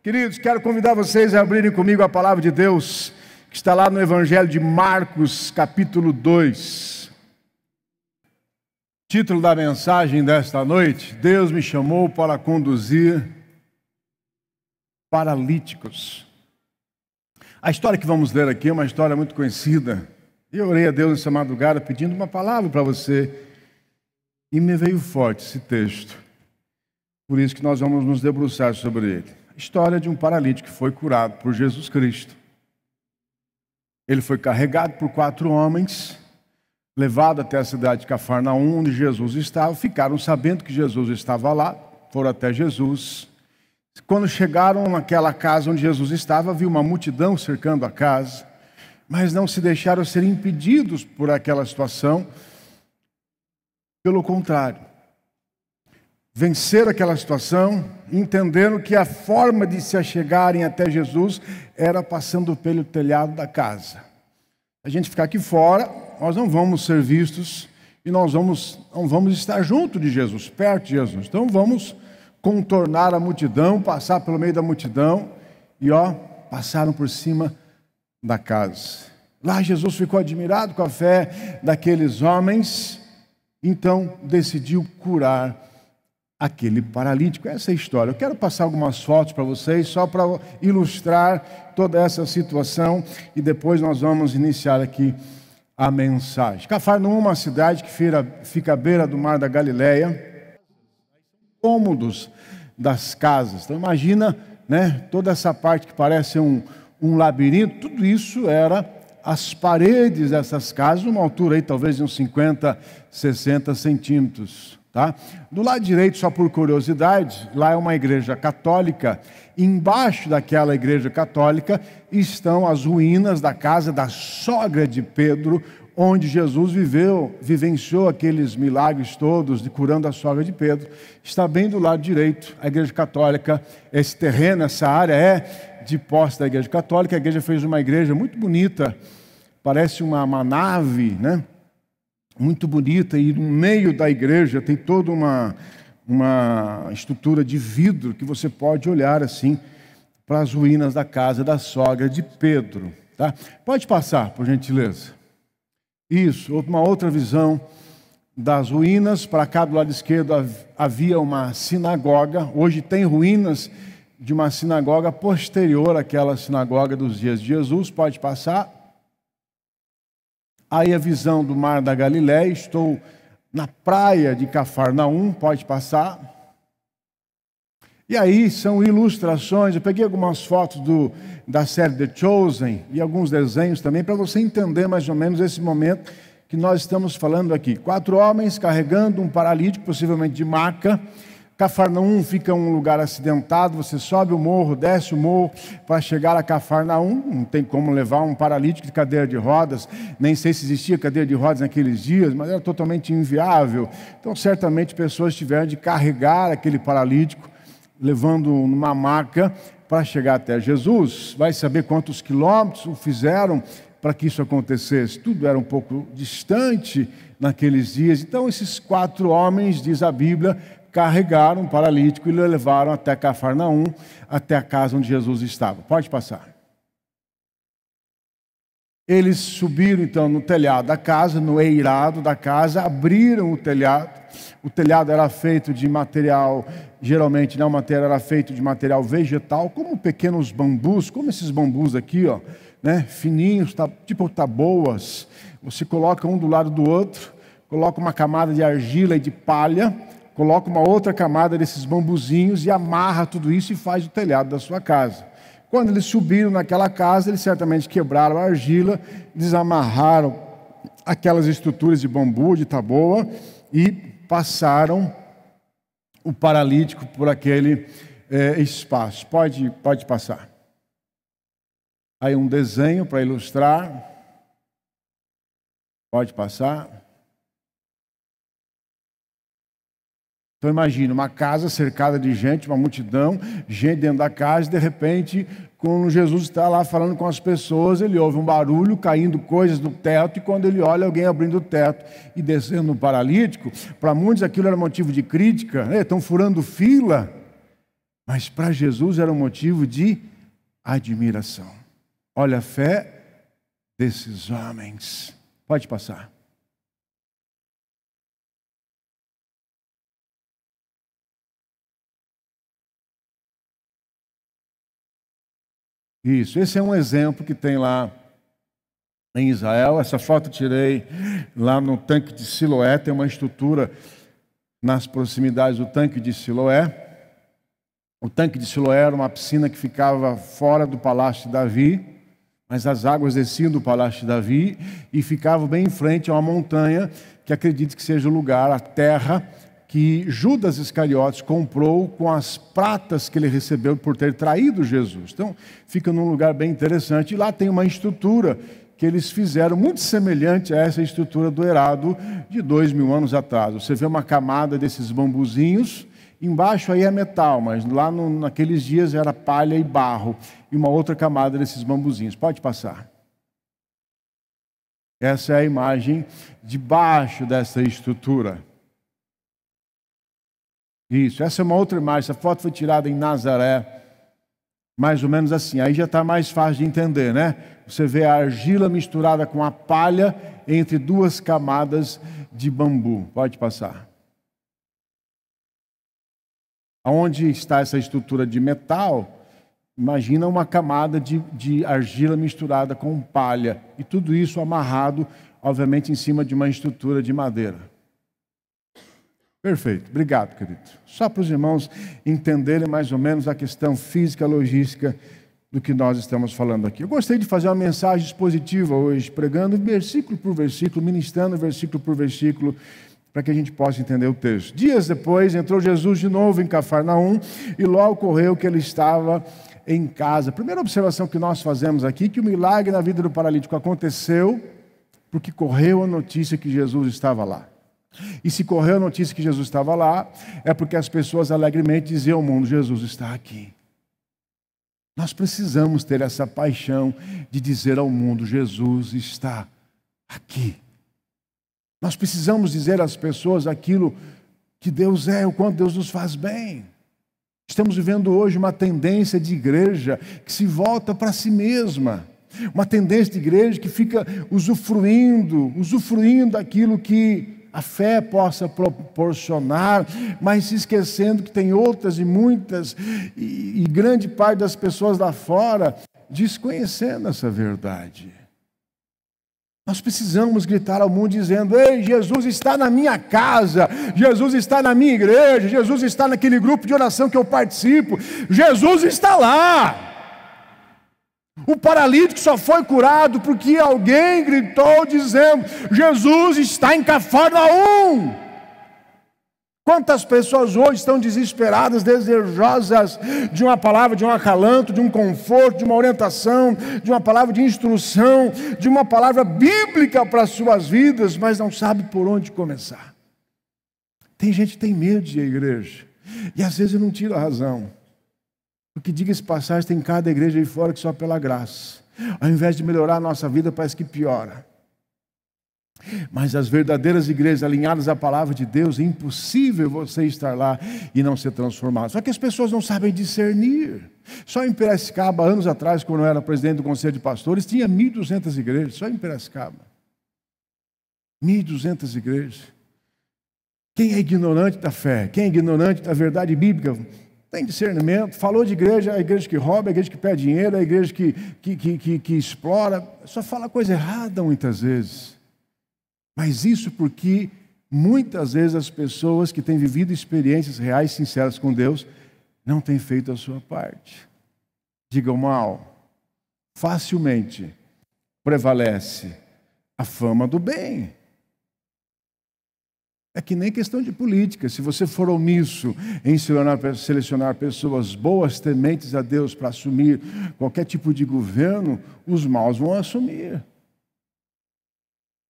Queridos, quero convidar vocês a abrirem comigo a palavra de Deus, que está lá no Evangelho de Marcos, capítulo 2. Título da mensagem desta noite: Deus me chamou para conduzir paralíticos. A história que vamos ler aqui é uma história muito conhecida. Eu orei a Deus nessa madrugada pedindo uma palavra para você, e me veio forte esse texto. Por isso que nós vamos nos debruçar sobre ele. A história de um paralítico que foi curado por Jesus Cristo. Ele foi carregado por 4 homens, levado até a cidade de Cafarnaum, onde Jesus estava. Ficaram sabendo que Jesus estava lá, foram até Jesus. Quando chegaram naquela casa onde Jesus estava, viu uma multidão cercando a casa, mas não se deixaram ser impedidos por aquela situação. Pelo contrário, venceram aquela situação, entendendo que a forma de se achegarem até Jesus era passando pelo telhado da casa. A gente ficar aqui fora, nós não vamos ser vistos e nós não vamos estar junto de Jesus, perto de Jesus. Então vamos contornar a multidão, passar pelo meio da multidão e passaram por cima da casa. Lá Jesus ficou admirado com a fé daqueles homens, então decidiu curar aquele paralítico. Essa é a história. Eu quero passar algumas fotos para vocês, só para ilustrar toda essa situação, e depois nós vamos iniciar aqui a mensagem. Cafarnaum é uma cidade que fica à beira do mar da Galileia. Cômodos das casas. Então imagina, toda essa parte que parece um labirinto, tudo isso era as paredes dessas casas, numa altura aí talvez de uns 50, 60 centímetros. Tá? Do lado direito, só por curiosidade, lá é uma igreja católica. Embaixo daquela igreja católica estão as ruínas da casa da sogra de Pedro, onde Jesus vivenciou aqueles milagres todos de curando a sogra de Pedro. Está bem do lado direito a igreja católica. Esse terreno, essa área é de posse da igreja católica. A igreja fez uma igreja muito bonita, parece uma nave, muito bonita, e no meio da igreja tem toda uma estrutura de vidro que você pode olhar assim para as ruínas da casa da sogra de Pedro. Tá? Pode passar, por gentileza. Isso, uma outra visão das ruínas. Para cá do lado esquerdo havia uma sinagoga. Hoje tem ruínas de uma sinagoga posterior àquela sinagoga dos dias de Jesus. Pode passar. Aí a visão do mar da Galileia. Estou na praia de Cafarnaum. Pode passar. E aí são ilustrações. Eu peguei algumas fotos da série The Chosen e alguns desenhos também, para você entender mais ou menos esse momento que nós estamos falando aqui. 4 homens carregando um paralítico, possivelmente de maca. Cafarnaum fica um lugar acidentado. Você sobe o morro, desce o morro para chegar a Cafarnaum. Não tem como levar um paralítico de cadeira de rodas. Nem sei se existia cadeira de rodas naqueles dias, mas era totalmente inviável. Então certamente pessoas tiveram de carregar aquele paralítico, levando numa maca para chegar até Jesus. Vai saber quantos quilômetros o fizeram para que isso acontecesse. Tudo era um pouco distante naqueles dias. Então esses 4 homens, diz a Bíblia, carregaram um paralítico e o levaram até Cafarnaum, até a casa onde Jesus estava. Pode passar. Eles subiram então no telhado da casa, no eirado da casa, abriram o telhado. O telhado era feito de material, geralmente não, o material era feito de material vegetal, como pequenos bambus, como esses bambus aqui, fininhos, tipo taboas. Você coloca um do lado do outro, coloca uma camada de argila e de palha, coloca uma outra camada desses bambuzinhos e amarra tudo isso e faz o telhado da sua casa. Quando eles subiram naquela casa, eles certamente quebraram a argila, desamarraram aquelas estruturas de bambu, de taboa, e passaram o paralítico por aquele espaço. Pode passar. Aí um desenho para ilustrar. Pode passar. Então imagina, uma casa cercada de gente, uma multidão, gente dentro da casa, e de repente, quando Jesus está lá falando com as pessoas, ele ouve um barulho, caindo coisas do teto, e quando ele olha, alguém abrindo o teto e descendo um paralítico. Para muitos aquilo era motivo de crítica, estão furando fila. Mas para Jesus era um motivo de admiração. Olha a fé desses homens. Pode passar. Isso, esse é um exemplo que tem lá em Israel. Essa foto eu tirei lá no tanque de Siloé. Tem uma estrutura nas proximidades do tanque de Siloé. O tanque de Siloé era uma piscina que ficava fora do palácio de Davi, mas as águas desciam do palácio de Davi e ficavam bem em frente a uma montanha que acredito que seja o lugar, a terra que Judas Iscariotes comprou com as pratas que ele recebeu por ter traído Jesus. Então, fica num lugar bem interessante. E lá tem uma estrutura que eles fizeram muito semelhante a essa estrutura do Herado de 2000 anos atrás. Você vê uma camada desses bambuzinhos, embaixo aí é metal, mas lá naqueles dias era palha e barro, e uma outra camada desses bambuzinhos. Pode passar. Essa é a imagem de baixo dessa estrutura. Isso, essa é uma outra imagem. Essa foto foi tirada em Nazaré, mais ou menos assim. Aí já está mais fácil de entender, né? Você vê a argila misturada com a palha entre duas camadas de bambu. Pode passar. Onde está essa estrutura de metal? Imagina uma camada de argila misturada com palha. E tudo isso amarrado, obviamente, em cima de uma estrutura de madeira. Perfeito, obrigado, querido. Só para os irmãos entenderem mais ou menos a questão física, logística do que nós estamos falando aqui. Eu gostei de fazer uma mensagem expositiva hoje, pregando versículo por versículo, ministrando versículo por versículo, para que a gente possa entender o texto. Dias depois, entrou Jesus de novo em Cafarnaum e logo ocorreu que ele estava em casa. A primeira observação que nós fazemos aqui, que o milagre na vida do paralítico aconteceu porque correu a notícia que Jesus estava lá. E se correu a notícia que Jesus estava lá, é porque as pessoas alegremente diziam ao mundo: Jesus está aqui. Nós precisamos ter essa paixão de dizer ao mundo: Jesus está aqui. Nós precisamos dizer às pessoas aquilo que Deus é, o quanto Deus nos faz bem. Estamos vivendo hoje uma tendência de igreja que se volta para si mesma. Uma tendência de igreja que fica usufruindo daquilo que a fé possa proporcionar, mas se esquecendo que tem outras e muitas, e grande parte das pessoas lá fora desconhecendo essa verdade. Nós precisamos gritar ao mundo dizendo: ei, Jesus está na minha casa, Jesus está na minha igreja, Jesus está naquele grupo de oração que eu participo, Jesus está lá. O paralítico só foi curado porque alguém gritou dizendo: Jesus está em Cafarnaum. Quantas pessoas hoje estão desesperadas, desejosas de uma palavra, de um acalanto, de um conforto, de uma orientação, de uma palavra de instrução, de uma palavra bíblica para as suas vidas, mas não sabe por onde começar. Tem gente que tem medo de ir à igreja, e às vezes eu não tiro a razão. Porque, diga-se de passagem, tem cada igreja aí fora que só pela graça. Ao invés de melhorar a nossa vida, parece que piora. Mas as verdadeiras igrejas alinhadas à palavra de Deus, é impossível você estar lá e não ser transformado. Só que as pessoas não sabem discernir. Só em Piracicaba, anos atrás, quando eu era presidente do Conselho de Pastores, tinha 1.200 igrejas, só em Piracicaba. 1.200 igrejas. Quem é ignorante da fé? Quem é ignorante da verdade bíblica? Tem discernimento. Falou de igreja, a igreja que rouba, a igreja que pede dinheiro, a igreja que explora. Só fala coisa errada muitas vezes. Mas isso porque muitas vezes as pessoas que têm vivido experiências reais, sinceras com Deus, não têm feito a sua parte. Diga o mal. Facilmente prevalece a fama do bem. É que nem questão de política. Se você for omisso em selecionar pessoas boas, tementes a Deus para assumir qualquer tipo de governo, os maus vão assumir.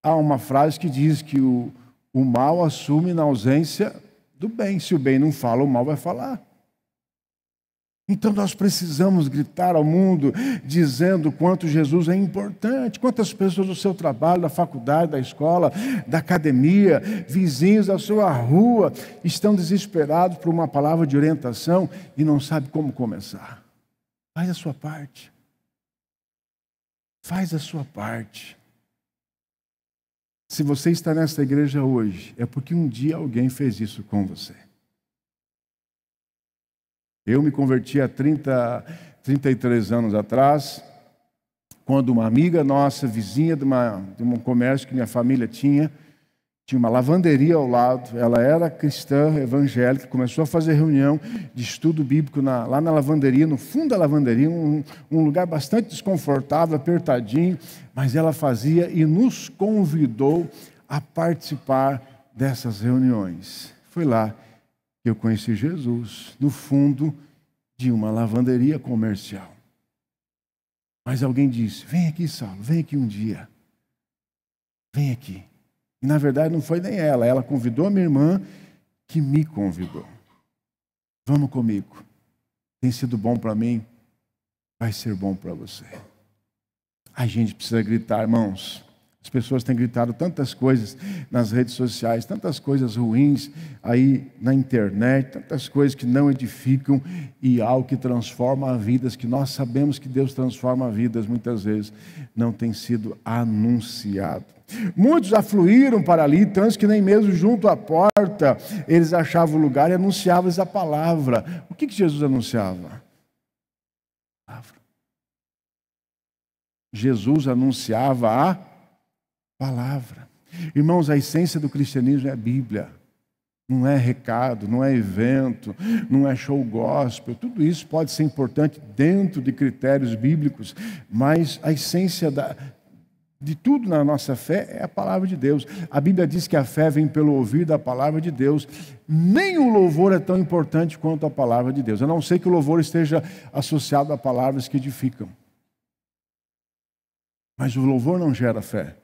Há uma frase que diz que o mal assume na ausência do bem. Se o bem não fala, o mal vai falar. Então nós precisamos gritar ao mundo, dizendo quanto Jesus é importante, quantas pessoas do seu trabalho, da faculdade, da escola, da academia, vizinhos da sua rua, estão desesperados por uma palavra de orientação e não sabem como começar. Faz a sua parte. Faz a sua parte. Se você está nessa igreja hoje, é porque um dia alguém fez isso com você. Eu me converti há 33 anos atrás, quando uma amiga nossa, vizinha de um comércio que minha família tinha uma lavanderia ao lado. Ela era cristã, evangélica, começou a fazer reunião de estudo bíblico lá na lavanderia, no fundo da lavanderia, um lugar bastante desconfortável, apertadinho, mas ela fazia e nos convidou a participar dessas reuniões. Foi lá que eu conheci Jesus, no fundo de uma lavanderia comercial. Mas alguém disse: vem aqui, Saulo, vem aqui um dia. Vem aqui. E na verdade não foi nem ela convidou a minha irmã, que me convidou. Vamos comigo. Tem sido bom para mim, vai ser bom para você. A gente precisa gritar, irmãos. As pessoas têm gritado tantas coisas nas redes sociais, tantas coisas ruins aí na internet, tantas coisas que não edificam, e algo que transforma vidas, que nós sabemos que Deus transforma vidas, muitas vezes não tem sido anunciado. Muitos afluíram para ali, tantos que nem mesmo junto à porta eles achavam lugar e anunciavam-lhes a palavra. O que Jesus anunciava? A palavra. Jesus anunciava a palavra. Irmãos, a essência do cristianismo é a Bíblia. Não é recado, não é evento, não é show gospel. Tudo isso pode ser importante dentro de critérios bíblicos, mas a essência de tudo na nossa fé é a palavra de Deus. A Bíblia diz que a fé vem pelo ouvir da palavra de Deus. Nem o louvor é tão importante quanto a palavra de Deus, a não ser que o louvor esteja associado a palavras que edificam. Mas o louvor não gera fé.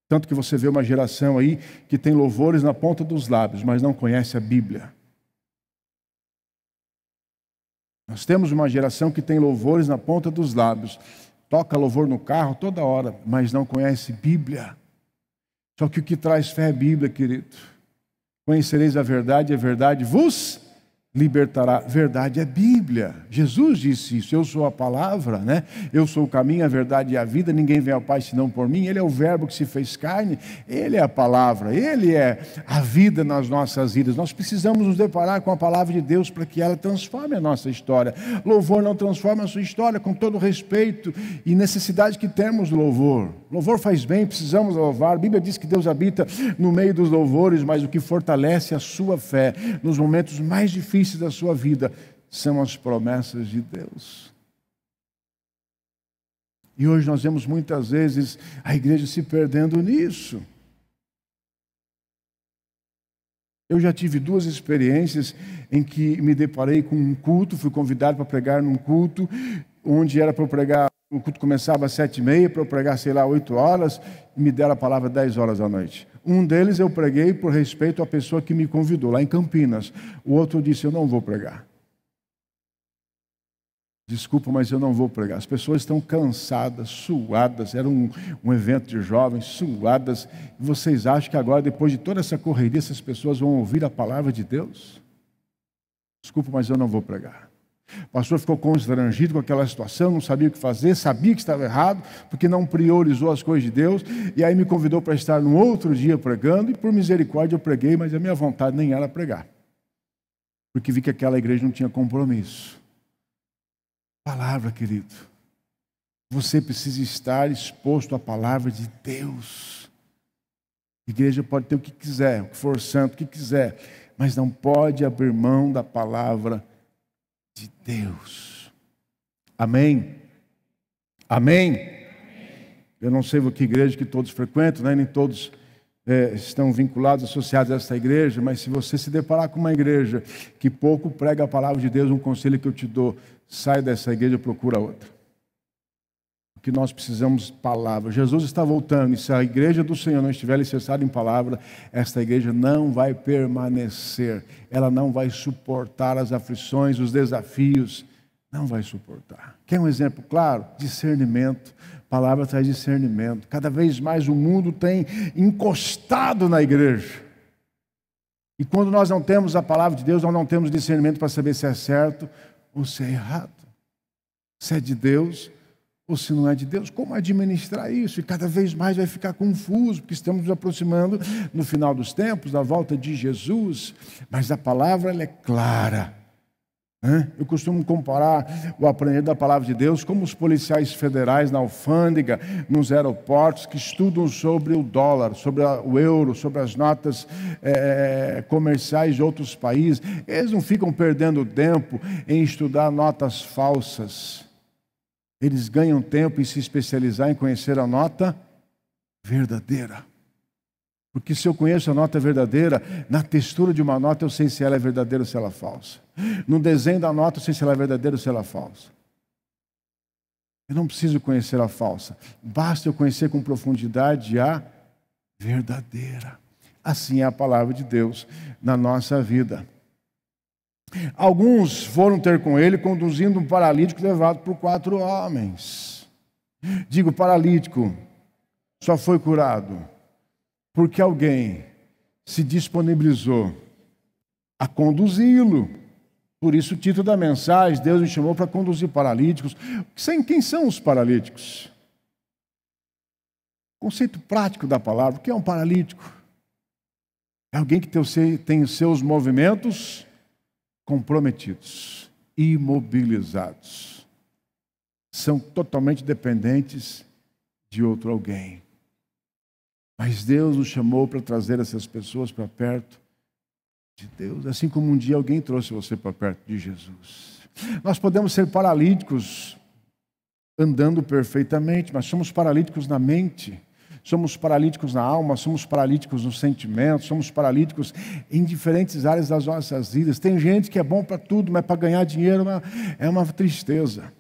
Tanto que você vê uma geração aí que tem louvores na ponta dos lábios, mas não conhece a Bíblia. Nós temos uma geração que tem louvores na ponta dos lábios, toca louvor no carro toda hora, mas não conhece Bíblia. Só que o que traz fé é Bíblia, querido. Conhecereis a verdade vos libertará. Verdade é Bíblia. Jesus disse isso: eu sou a palavra, né? Eu sou o caminho, a verdade e a vida. Ninguém vem ao Pai senão por mim. Ele é o verbo que se fez carne. Ele é a palavra. Ele é a vida nas nossas vidas. Nós precisamos nos deparar com a palavra de Deus para que ela transforme a nossa história. Louvor não transforma a sua história, com todo respeito e necessidade que temos do louvor. Louvor faz bem, precisamos louvar. A Bíblia diz que Deus habita no meio dos louvores, mas o que fortalece a sua fé nos momentos mais difíceis da sua vida são as promessas de Deus. E hoje nós vemos muitas vezes a igreja se perdendo nisso. Eu já tive 2 experiências em que me deparei com um culto, fui convidado para pregar num culto, onde era para eu pregar, o culto começava às 7h30, para eu pregar, 8 horas, e me deram a palavra 10 horas da noite. Um deles eu preguei por respeito à pessoa que me convidou, lá em Campinas. O outro disse: eu não vou pregar. Desculpa, mas eu não vou pregar. As pessoas estão cansadas, suadas. Era um evento de jovens, suadas. E vocês acham que agora, depois de toda essa correria, essas pessoas vão ouvir a palavra de Deus? Desculpa, mas eu não vou pregar. O pastor ficou constrangido com aquela situação, não sabia o que fazer, sabia que estava errado, porque não priorizou as coisas de Deus, e aí me convidou para estar no outro dia pregando, e por misericórdia eu preguei, mas a minha vontade nem era pregar, porque vi que aquela igreja não tinha compromisso. Palavra, querido, você precisa estar exposto à palavra de Deus. A igreja pode ter o que quiser, o que for santo, o que quiser, mas não pode abrir mão da palavra de Deus. Amém? Amém? Eu não sei que igreja que todos frequentam, né? Nem todos estão vinculados, associados a esta igreja, mas se você se deparar com uma igreja que pouco prega a palavra de Deus, um conselho que eu te dou: sai dessa igreja e procura outra. Porque nós precisamos de palavra. Jesus está voltando, e se a igreja do Senhor não estiver alicerçada em palavra, esta igreja não vai permanecer, ela não vai suportar as aflições, os desafios Não vai suportar. Quer um exemplo claro? Discernimento. A palavra traz discernimento. Cada vez mais o mundo tem encostado na igreja. E quando nós não temos a palavra de Deus, nós não temos discernimento para saber se é certo ou se é errado. Se é de Deus ou se não é de Deus. Como administrar isso? E cada vez mais vai ficar confuso, porque estamos nos aproximando no final dos tempos, da volta de Jesus. Mas a palavra ela é clara. Eu costumo comparar o aprender da palavra de Deus como os policiais federais na alfândega, nos aeroportos, que estudam sobre o dólar, sobre o euro, sobre as notas comerciais de outros países. Eles não ficam perdendo tempo em estudar notas falsas. Eles ganham tempo em se especializar em conhecer a nota verdadeira. Porque se eu conheço a nota verdadeira, na textura de uma nota eu sei se ela é verdadeira ou se ela é falsa. No desenho da nota eu sei se ela é verdadeira ou se ela é falsa. Eu não preciso conhecer a falsa. Basta eu conhecer com profundidade a verdadeira. Assim é a palavra de Deus na nossa vida. Alguns foram ter com ele conduzindo um paralítico levado por 4 homens. Digo, paralítico só foi curado porque alguém se disponibilizou a conduzi-lo. Por isso o título da mensagem, Deus me chamou para conduzir paralíticos. Quem são os paralíticos? Conceito prático da palavra, o que é um paralítico? É alguém que tem os seus movimentos comprometidos, imobilizados. São totalmente dependentes de outro alguém. Mas Deus nos chamou para trazer essas pessoas para perto de Deus, assim como um dia alguém trouxe você para perto de Jesus. Nós podemos ser paralíticos andando perfeitamente, mas somos paralíticos na mente, somos paralíticos na alma, somos paralíticos nos sentimentos, somos paralíticos em diferentes áreas das nossas vidas. Tem gente que é bom para tudo, mas para ganhar dinheiro é uma tristeza.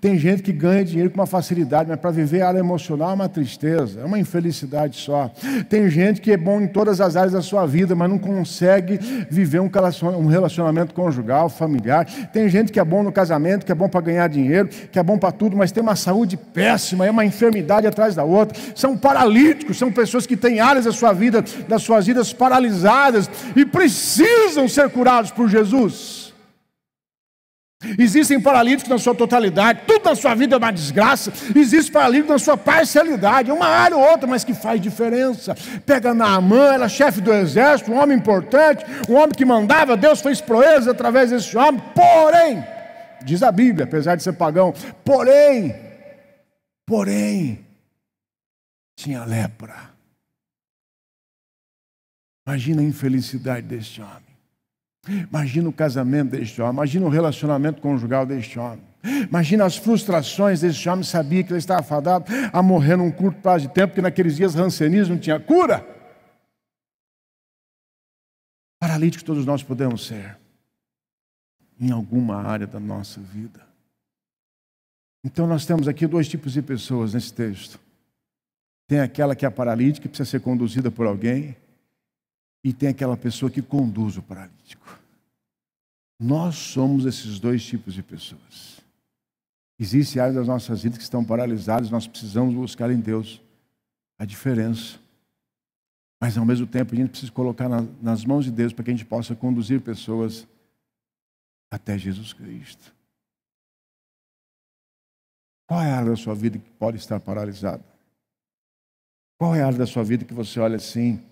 Tem gente que ganha dinheiro com uma facilidade, mas para viver a área emocional é uma tristeza, é uma infelicidade só. Tem gente que é bom em todas as áreas da sua vida, mas não consegue viver um relacionamento conjugal, familiar. Tem gente que é bom no casamento, que é bom para ganhar dinheiro, que é bom para tudo, mas tem uma saúde péssima, é uma enfermidade atrás da outra. São paralíticos, são pessoas que têm áreas da sua vida, das suas vidas paralisadas e precisam ser curados por Jesus. Existem paralíticos na sua totalidade, tudo na sua vida é uma desgraça. Existe paralítico na sua parcialidade, uma área ou outra, mas que faz diferença. Pega Naamã, era chefe do exército, um homem importante, um homem que mandava, Deus fez proezas através desse homem. Porém, diz a Bíblia, apesar de ser pagão, porém, tinha lepra. Imagina a infelicidade deste homem. Imagina o casamento deste homem, imagina o relacionamento conjugal deste homem, imagina as frustrações deste homem. Sabia que ele estava fadado a morrer num curto prazo de tempo, porque naqueles dias rancenismo não tinha cura. Paralíticos todos nós podemos ser, em alguma área da nossa vida. Então nós temos aqui 2 tipos de pessoas nesse texto. Tem aquela que é paralítica, que precisa ser conduzida por alguém, e tem aquela pessoa que conduz o paralítico. Nós somos esses 2 tipos de pessoas. Existem áreas das nossas vidas que estão paralisadas, nós precisamos buscar em Deus a diferença. Mas ao mesmo tempo a gente precisa colocar nas mãos de Deus para que a gente possa conduzir pessoas até Jesus Cristo. Qual é a área da sua vida que pode estar paralisada? Qual é a área da sua vida que você olha assim,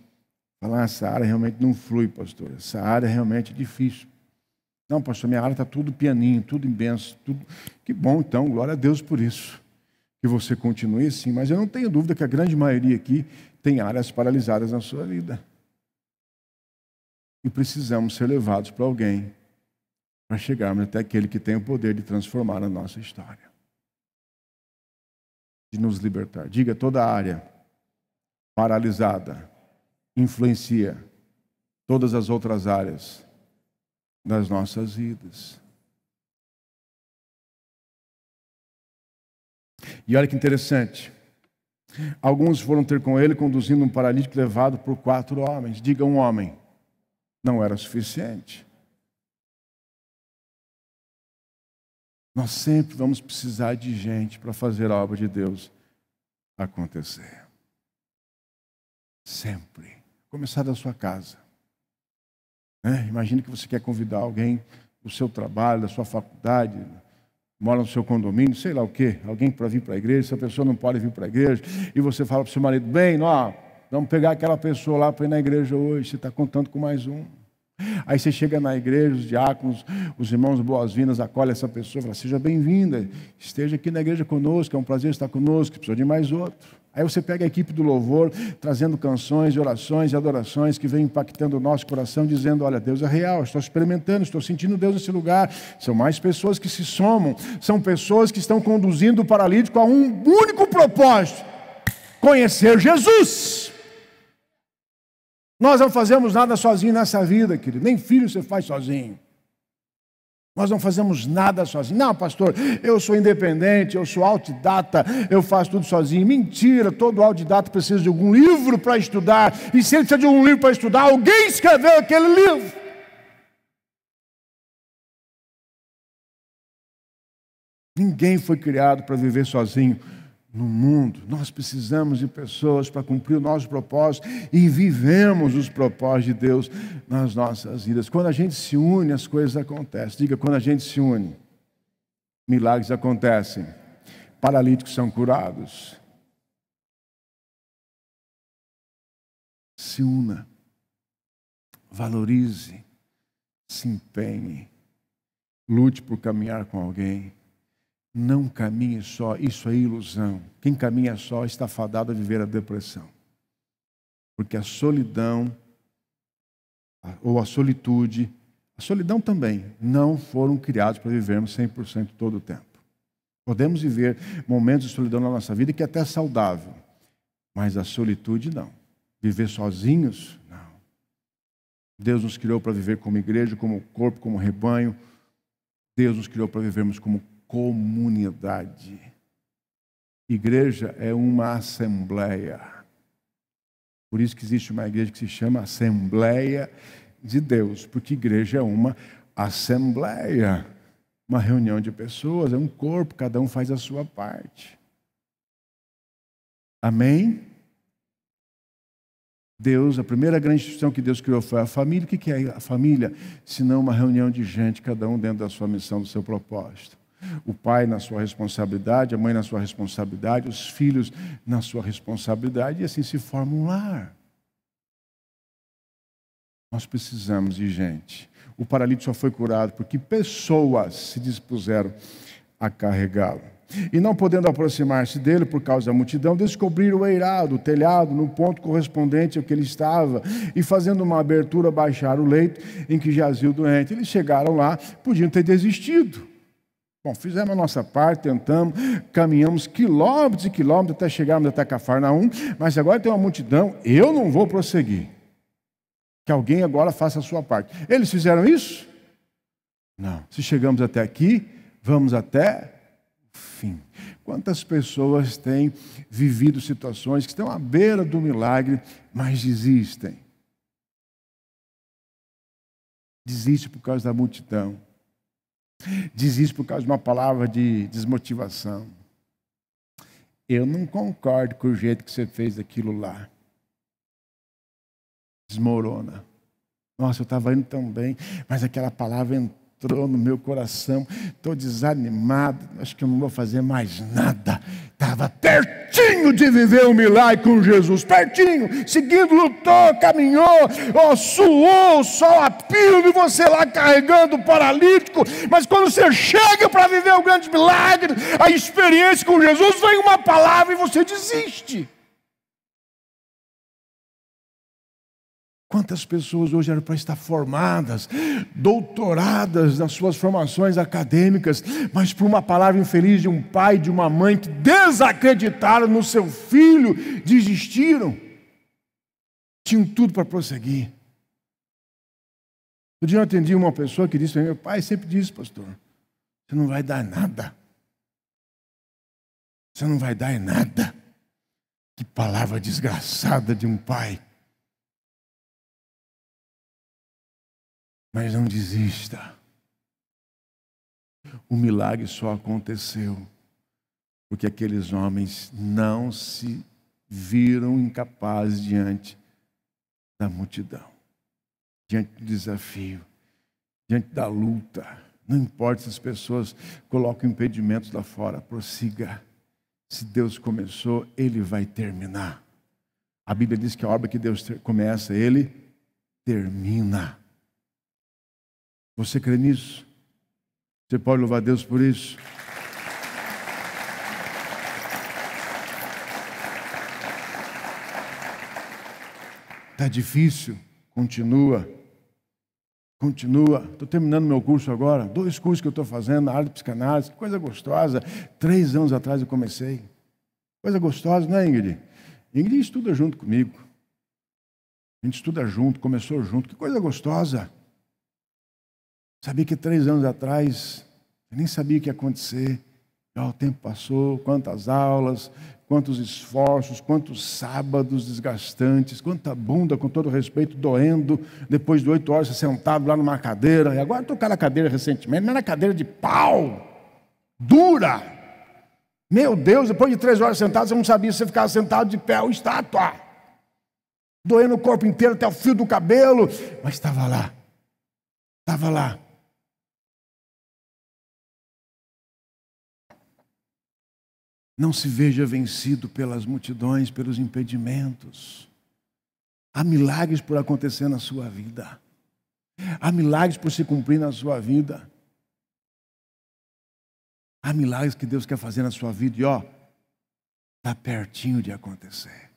fala, essa área realmente não flui, pastor, essa área realmente é difícil. Não, pastor, minha área está tudo pianinho, tudo em bênção, tudo. Que bom, então, glória a Deus por isso. Que você continue assim, mas eu não tenho dúvida que a grande maioria aqui tem áreas paralisadas na sua vida. E precisamos ser levados para alguém, para chegarmos até aquele que tem o poder de transformar a nossa história. De nos libertar. Diga, toda área paralisada influencia todas as outras áreas das nossas vidas. E olha que interessante. Alguns foram ter com ele conduzindo um paralítico levado por 4 homens. Diga, um homem não era suficiente. Nós sempre vamos precisar de gente para fazer a obra de Deus acontecer. Sempre. Começar da sua casa. Imagine que você quer convidar alguém do seu trabalho, da sua faculdade, mora no seu condomínio, sei lá o quê, alguém para vir para a igreja, essa pessoa não pode vir para a igreja, e você fala para o seu marido, bem, vamos pegar aquela pessoa lá para ir na igreja hoje, você está contando com mais um. Aí você chega na igreja, os diáconos, os irmãos boas-vindas acolhem essa pessoa, fala, seja bem-vinda, esteja aqui na igreja conosco, é um prazer estar conosco, precisa de mais outro. Aí você pega a equipe do louvor, trazendo canções, orações e adorações que vem impactando o nosso coração, dizendo, olha, Deus é real, estou experimentando, estou sentindo Deus nesse lugar. São mais pessoas que se somam, são pessoas que estão conduzindo o paralítico a um único propósito, conhecer Jesus. Nós não fazemos nada sozinho nessa vida, querido, nem filho você faz sozinho. Nós não fazemos nada sozinho. Não, pastor, eu sou independente, eu sou autodidata, eu faço tudo sozinho. Mentira, todo autodidata precisa de algum livro para estudar. E se ele precisa de um livro para estudar, alguém escreveu aquele livro. Ninguém foi criado para viver sozinho no mundo. Nós precisamos de pessoas para cumprir o nosso propósito e vivemos os propósitos de Deus nas nossas vidas. Quando a gente se une, as coisas acontecem. Diga, quando a gente se une, milagres acontecem, paralíticos são curados. Se una, valorize, se empenhe, lute por caminhar com alguém. Não caminhe só, isso é ilusão. Quem caminha só está fadado a viver a depressão. Porque a solidão, ou a solitude, a solidão também, não foram criados para vivermos 100% todo o tempo. Podemos viver momentos de solidão na nossa vida que é até saudável, mas a solitude não. Viver sozinhos, não. Deus nos criou para viver como igreja, como corpo, como rebanho. Deus nos criou para vivermos como comunidade. Igreja é uma assembleia. Por isso que existe uma igreja que se chama Assembleia de Deus, porque igreja é uma assembleia, uma reunião de pessoas, é um corpo, cada um faz a sua parte. Amém? Deus, a primeira grande instituição que Deus criou foi a família. O que é a família? Senão uma reunião de gente, cada um dentro da sua missão, do seu propósito. O pai na sua responsabilidade, a mãe na sua responsabilidade, os filhos na sua responsabilidade, e assim se forma um lar. Nós precisamos de gente. O paralítico só foi curado porque pessoas se dispuseram a carregá-lo. E não podendo aproximar-se dele por causa da multidão, descobriram o eirado, o telhado, no ponto correspondente ao que ele estava, e fazendo uma abertura, baixaram o leito em que jazia o doente. Eles chegaram lá, podiam ter desistido. Bom, fizemos a nossa parte, tentamos, caminhamos quilômetros e quilômetros até chegarmos até Cafarnaum, mas agora tem uma multidão, eu não vou prosseguir. Que alguém agora faça a sua parte. Eles fizeram isso? Não. Se chegamos até aqui, vamos até o fim. Quantas pessoas têm vivido situações que estão à beira do milagre, mas desistem? Desiste por causa da multidão. Desiste por causa de uma palavra de desmotivação. Eu não concordo com o jeito que você fez aquilo lá. Desmorona. Nossa, eu estava indo tão bem, mas aquela palavra entrou no meu coração. Estou desanimado, acho que eu não vou fazer mais nada. Estava pertinho de viver um milagre com Jesus, pertinho, seguindo, lutou, caminhou, suou, o sol a pino, e você lá carregando o paralítico. Mas quando você chega para viver um grande milagre, a experiência com Jesus, vem uma palavra e você desiste. Quantas pessoas hoje eram para estar formadas, doutoradas nas suas formações acadêmicas, mas por uma palavra infeliz de um pai, de uma mãe que desacreditaram no seu filho, desistiram. Tinham tudo para prosseguir. Um dia eu atendi uma pessoa que disse para mim, meu pai sempre disse, pastor, você não vai dar nada. Você não vai dar em nada. Que palavra desgraçada de um pai. Mas não desista. O milagre só aconteceu porque aqueles homens não se viram incapazes diante da multidão, diante do desafio, diante da luta. Não importa se as pessoas colocam impedimentos lá fora, prossiga. Se Deus começou, Ele vai terminar. A Bíblia diz que a obra que Deus começa, Ele termina. Você crê nisso? Você pode louvar a Deus por isso? Está difícil? Continua. Estou terminando meu curso agora. 2 cursos que eu estou fazendo na área de psicanálise. Que coisa gostosa. 3 anos atrás eu comecei. Coisa gostosa, não é, Ingrid? Ingrid estuda junto comigo. A gente estuda junto, começou junto. Que coisa gostosa. Sabia que 3 anos atrás, eu nem sabia o que ia acontecer. Já o tempo passou, quantas aulas, quantos esforços, quantos sábados desgastantes, quanta bunda, com todo respeito, doendo, depois de 8 horas sentado lá numa cadeira. E agora estou na cadeira recentemente, mas na cadeira de pau, dura. Meu Deus, depois de 3 horas sentado, você não sabia se você ficava sentado de pé ou estátua. Doendo o corpo inteiro até o fio do cabelo, mas estava lá. Estava lá. Não se veja vencido pelas multidões, pelos impedimentos. Há milagres por acontecer na sua vida. Há milagres por se cumprir na sua vida. Há milagres que Deus quer fazer na sua vida e está pertinho de acontecer.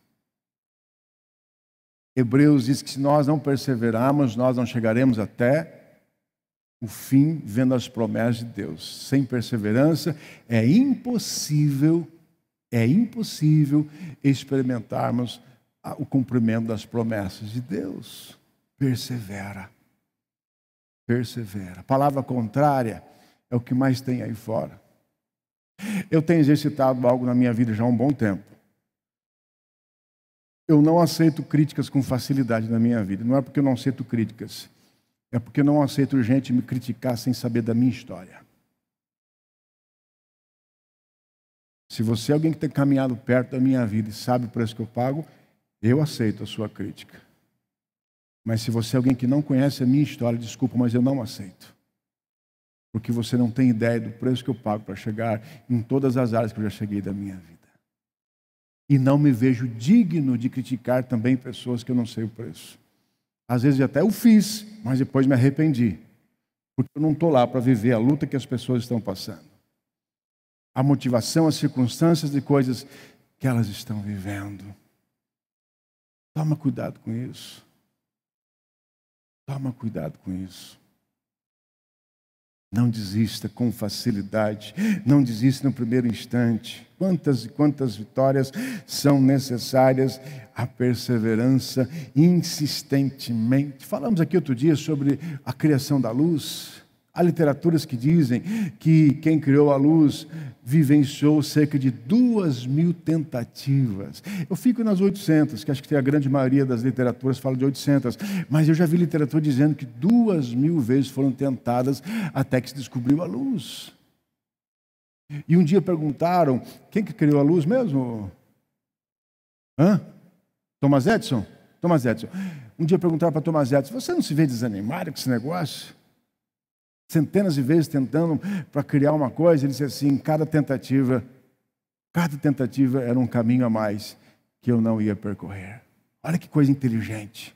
Hebreus diz que se nós não perseverarmos, nós não chegaremos até o fim, vendo as promessas de Deus. Sem perseverança é impossível experimentarmos o cumprimento das promessas de Deus. Persevera. A palavra contrária é o que mais tem aí fora. Eu tenho exercitado algo na minha vida já há um bom tempo. Eu não aceito críticas com facilidade na minha vida. Não é porque eu não aceito críticas. É porque eu não aceito gente me criticar sem saber da minha história. Se você é alguém que tem caminhado perto da minha vida e sabe o preço que eu pago, eu aceito a sua crítica. Mas se você é alguém que não conhece a minha história, desculpa, mas eu não aceito. Porque você não tem ideia do preço que eu pago para chegar em todas as áreas que eu já cheguei da minha vida. E não me vejo digno de criticar também pessoas que eu não sei o preço. Às vezes até eu fiz, mas depois me arrependi. Porque eu não estou lá para viver a luta que as pessoas estão passando. A motivação, as circunstâncias e coisas que elas estão vivendo. Toma cuidado com isso. Toma cuidado com isso. Não desista com facilidade. Não desista no primeiro instante. Quantas e quantas vitórias são necessárias? A perseverança insistentemente. Falamos aqui outro dia sobre a criação da luz. Há literaturas que dizem que quem criou a luz vivenciou cerca de 2.000 tentativas. Eu fico nas 800, que acho que a grande maioria das literaturas fala de 800, mas eu já vi literatura dizendo que 2.000 vezes foram tentadas até que se descobriu a luz. E um dia perguntaram, quem que criou a luz mesmo? Thomas Edison? Thomas Edison. Um dia perguntaram para Thomas Edison, você não se vê desanimado com esse negócio? Centenas de vezes tentando para criar uma coisa, ele disse assim, cada tentativa era um caminho a mais que eu não ia percorrer. Olha que coisa inteligente.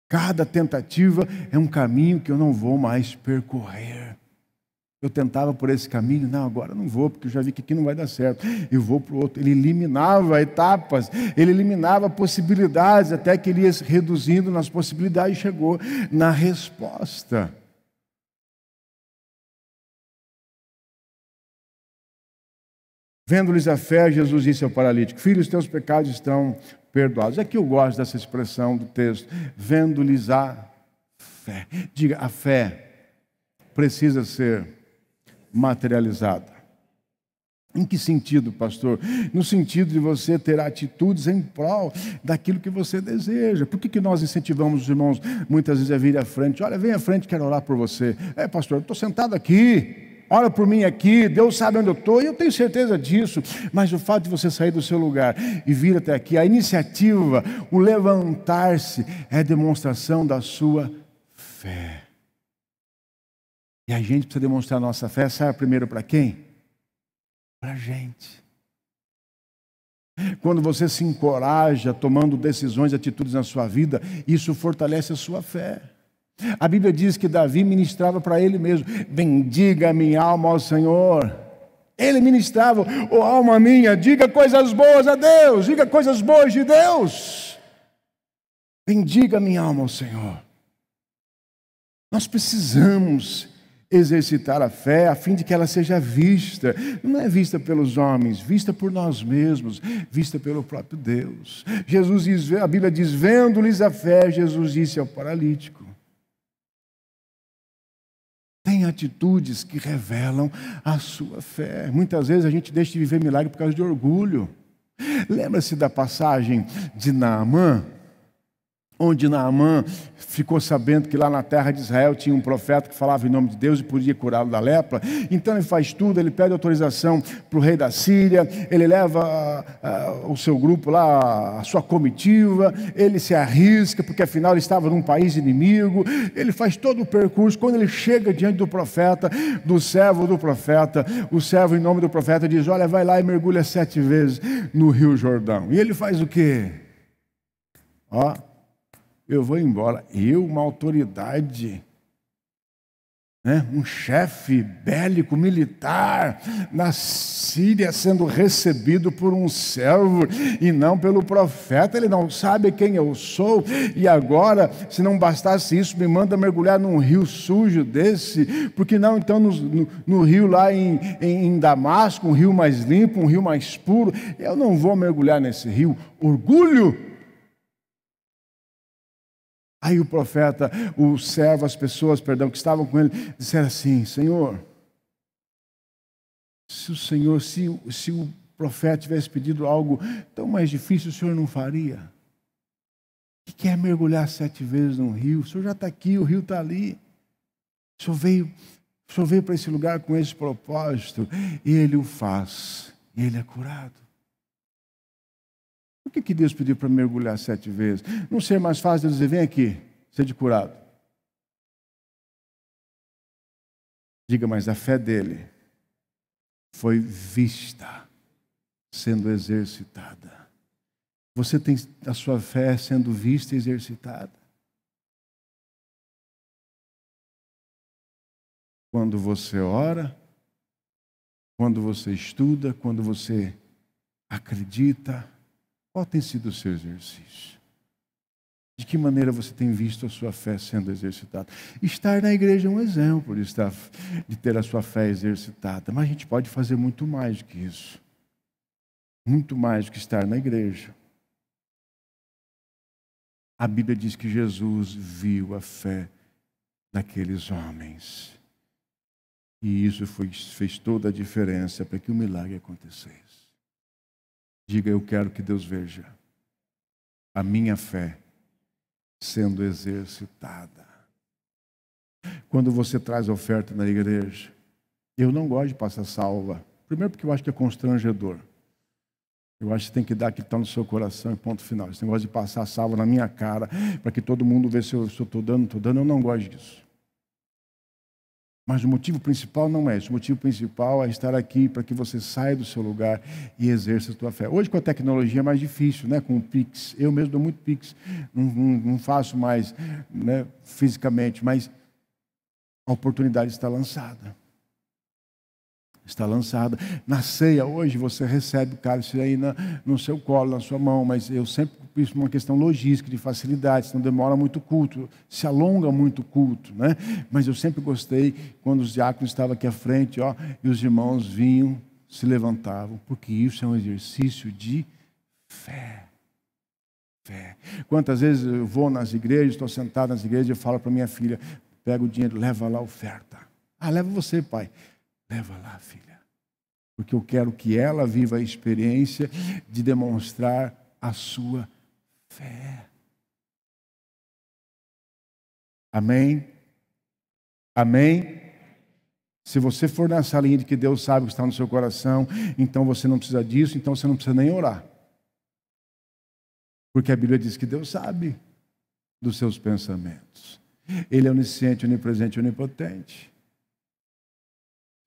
Cada tentativa é um caminho que eu não vou mais percorrer. Eu tentava por esse caminho, não, agora não vou, porque eu já vi que aqui não vai dar certo. Eu vou para o outro. Ele eliminava etapas, ele eliminava possibilidades, até que ele ia se reduzindo nas possibilidades e chegou na resposta. Vendo-lhes a fé, Jesus disse ao paralítico, filho, os teus pecados estão perdoados. Aqui eu gosto dessa expressão do texto, vendo-lhes a fé. Diga, a fé precisa ser materializada. Em que sentido, pastor? No sentido de você ter atitudes em prol daquilo que você deseja. Por que nós incentivamos os irmãos muitas vezes a vir à frente? Olha, vem à frente, quero orar por você. Pastor, eu estou sentado aqui, ora por mim aqui, Deus sabe onde eu estou, e eu tenho certeza disso. Mas o fato de você sair do seu lugar e vir até aqui, a iniciativa, o levantar-se, é demonstração da sua fé. E a gente precisa demonstrar a nossa fé, sabe primeiro para quem? Para a gente. Quando você se encoraja tomando decisões, atitudes na sua vida, isso fortalece a sua fé. A Bíblia diz que Davi ministrava para ele mesmo: bendiga a minha alma ao Senhor. Ele ministrava: ó alma minha, diga coisas boas a Deus, diga coisas boas de Deus. Bendiga a minha alma ao Senhor. Nós precisamos exercitar a fé a fim de que ela seja vista, não é vista pelos homens, vista por nós mesmos, vista pelo próprio Deus. Jesus diz, a Bíblia diz, vendo-lhes a fé, Jesus disse ao paralítico: tem atitudes que revelam a sua fé. Muitas vezes a gente deixa de viver milagre por causa de orgulho. Lembra-se da passagem de Naamã? Onde Naamã ficou sabendo que lá na terra de Israel tinha um profeta que falava em nome de Deus e podia curá-lo da lepra. Então ele faz tudo, ele pede autorização para o rei da Síria, ele leva o seu grupo lá, a sua comitiva, ele se arrisca, porque afinal ele estava num país inimigo, ele faz todo o percurso. Quando ele chega diante do profeta, do servo do profeta, o servo em nome do profeta diz: olha, vai lá e mergulha 7 vezes no Rio Jordão. E ele faz o quê? Eu vou embora. Eu, uma autoridade, um chefe bélico, militar, na Síria, sendo recebido por um servo e não pelo profeta. Ele não sabe quem eu sou. E agora, se não bastasse isso, me manda mergulhar num rio sujo desse. Porque não, então, no rio lá em Damasco, um rio mais limpo, um rio mais puro. Eu não vou mergulhar nesse rio. Orgulho. Aí o profeta, o servo, as pessoas, que estavam com ele, disseram assim: Senhor, se o profeta tivesse pedido algo tão mais difícil, o Senhor não faria? Que quer mergulhar 7 vezes num rio? O Senhor já está aqui, o rio está ali. O Senhor veio para esse lugar com esse propósito, e Ele o faz, e ele é curado. Por que Deus pediu para mergulhar 7 vezes? Não ser mais fácil Deus dizer: vem aqui, seja curado. Diga, mas a fé dele foi vista, sendo exercitada. Você tem a sua fé sendo vista e exercitada? Quando você ora, quando você estuda, quando você acredita, qual tem sido o seu exercício? De que maneira você tem visto a sua fé sendo exercitada? Estar na igreja é um exemplo de ter a sua fé exercitada. Mas a gente pode fazer muito mais do que isso. Muito mais do que estar na igreja. A Bíblia diz que Jesus viu a fé daqueles homens. E isso fez toda a diferença para que o milagre acontecesse. Diga: eu quero que Deus veja a minha fé sendo exercitada. Quando você traz oferta na igreja, eu não gosto de passar salva. Primeiro porque eu acho que é constrangedor. Eu acho que você tem que dar aquilo que está no seu coração e ponto final. Esse negócio de passar salva na minha cara, para que todo mundo veja se eu estou dando, eu não gosto disso. Mas o motivo principal não é esse. O motivo principal é estar aqui para que você saia do seu lugar e exerça a sua fé. Hoje com a tecnologia é mais difícil, com o Pix. Eu mesmo dou muito Pix. Não faço mais fisicamente, mas a oportunidade está lançada. Está lançada. Na ceia hoje você recebe o cálice aí no seu colo, na sua mão, mas eu sempre isso uma questão logística, de facilidade, senão demora muito o culto, se alonga muito o culto, Mas eu sempre gostei quando os diáconos estavam aqui à frente, e os irmãos vinham, se levantavam, porque isso é um exercício de fé. Fé. Quantas vezes eu vou nas igrejas, estou sentado nas igrejas, eu falo para minha filha: pega o dinheiro, leva lá a oferta. Leva você, pai. Leva lá, filha. porque eu quero que ela viva a experiência de demonstrar a sua fé. Amém? Amém? Se você for nessa linha de que Deus sabe o que está no seu coração, então você não precisa disso, então você não precisa nem orar. Porque a Bíblia diz que Deus sabe dos seus pensamentos. Ele é onisciente, onipresente e onipotente.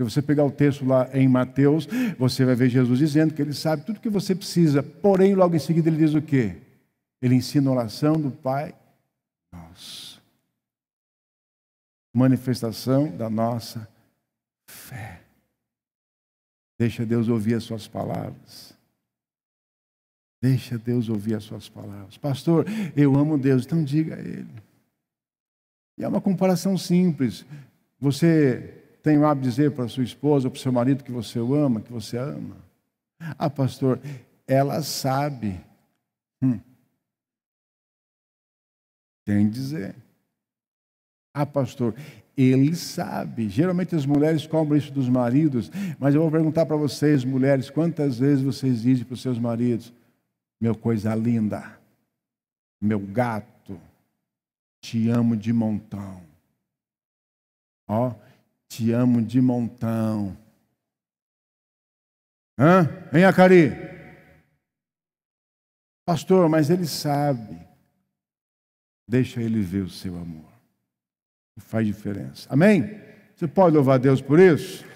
Se você pegar o texto lá em Mateus, você vai ver Jesus dizendo que Ele sabe tudo o que você precisa. Porém, logo em seguida Ele diz o quê? Ele ensina a oração do Pai Nosso. Manifestação da nossa fé. Deixa Deus ouvir as suas palavras. Deixa Deus ouvir as suas palavras. Pastor, eu amo Deus, então diga a Ele. E é uma comparação simples. Você tem o hábito de dizer para a sua esposa, para o seu marido que você o ama, que você ama? Ah, pastor, ela sabe. Tem que dizer. Ah, pastor, ele sabe. Geralmente as mulheres cobram isso dos maridos, mas eu vou perguntar para vocês, mulheres, quantas vezes vocês dizem para os seus maridos: meu coisa linda, meu gato, te amo de montão. Ó, te amo de montão. Vem, Acari. Pastor, mas ele sabe. Deixa ele ver o seu amor. Faz diferença. Amém? Você pode louvar a Deus por isso?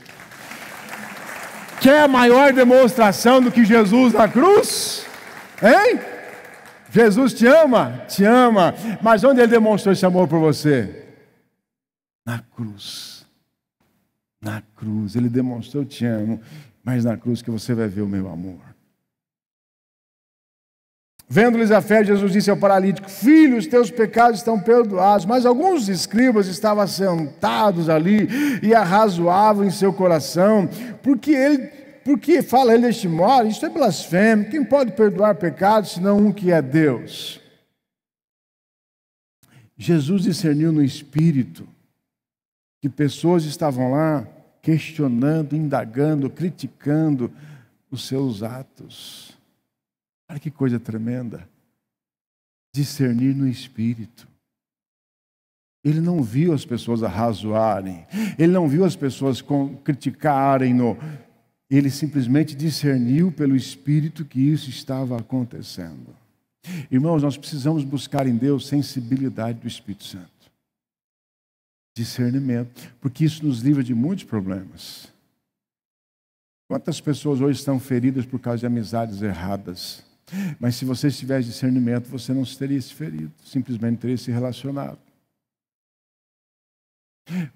Quer a maior demonstração do que Jesus na cruz? Hein? Jesus te ama? Te ama. Mas onde Ele demonstrou esse amor por você? Na cruz. Na cruz. Ele demonstrou: eu te amo. Mas na cruz que você vai ver o meu amor. Vendo-lhes a fé, Jesus disse ao paralítico: filho, os teus pecados estão perdoados. Mas alguns escribas estavam sentados ali e arrazoavam em seu coração, porque fala ele deste modo? Isto é blasfêmia. Quem pode perdoar pecados senão um que é Deus? Jesus discerniu no espírito que pessoas estavam lá questionando, indagando, criticando os seus atos. Olha que coisa tremenda. Discernir no espírito. Ele não viu as pessoas arrazoarem. Ele não viu as pessoas criticarem-no. Ele simplesmente discerniu pelo espírito que isso estava acontecendo. Irmãos, nós precisamos buscar em Deus sensibilidade do Espírito Santo. Discernimento. Porque isso nos livra de muitos problemas. Quantas pessoas hoje estão feridas por causa de amizades erradas? Mas se você tivesse discernimento, você não teria se ferido, simplesmente teria se relacionado.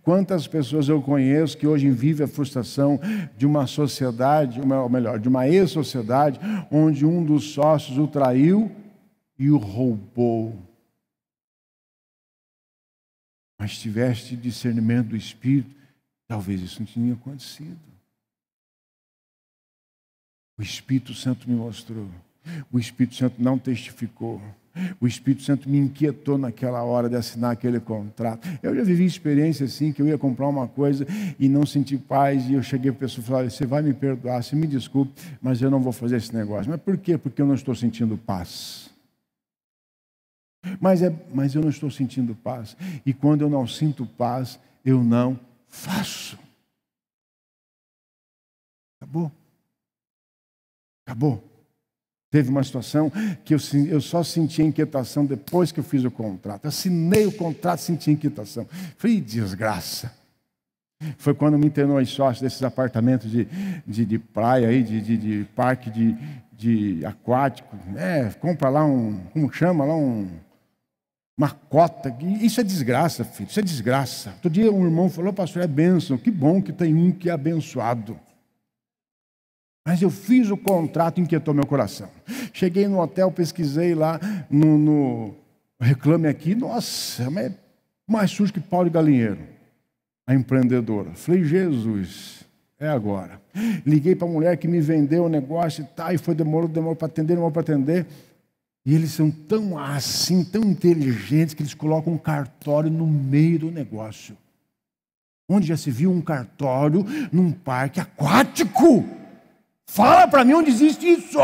Quantas pessoas eu conheço que hoje vivem a frustração de uma sociedade, ou melhor, de uma ex-sociedade, onde um dos sócios o traiu e o roubou. Mas se tivesse discernimento do Espírito, talvez isso não tinha acontecido. O Espírito Santo me mostrou. O Espírito Santo não testificou. O Espírito Santo me inquietou naquela hora de assinar aquele contrato. Eu já vivi experiência assim, que eu ia comprar uma coisa e não senti paz, e eu cheguei para a pessoa e falei: você vai me perdoar, você me desculpe, mas eu não vou fazer esse negócio. Mas por quê? Porque eu não estou sentindo paz. Mas eu não estou sentindo paz. E quando eu não sinto paz, eu não faço. Acabou. Acabou. Teve uma situação que eu só senti inquietação depois que eu fiz o contrato. Assinei o contrato, senti inquietação. Falei: desgraça. Foi quando me internou em sócio desses apartamentos de praia, aí, de parque de aquático. Compra lá como chama lá uma cota. Isso é desgraça, filho. Isso é desgraça. Outro dia um irmão falou: pastor, é bênção. Que bom que tem um que é abençoado. Mas eu fiz o contrato, inquietou meu coração. Cheguei no hotel, pesquisei lá no Reclame Aqui. Nossa, é mais sujo que pau de galinheiro. A empreendedora. Falei: Jesus, é agora. Liguei para a mulher que me vendeu o negócio e foi demorou para atender, E eles são tão assim, tão inteligentes, que eles colocam um cartório no meio do negócio. Onde já se viu um cartório num parque aquático? Fala para mim onde existe isso.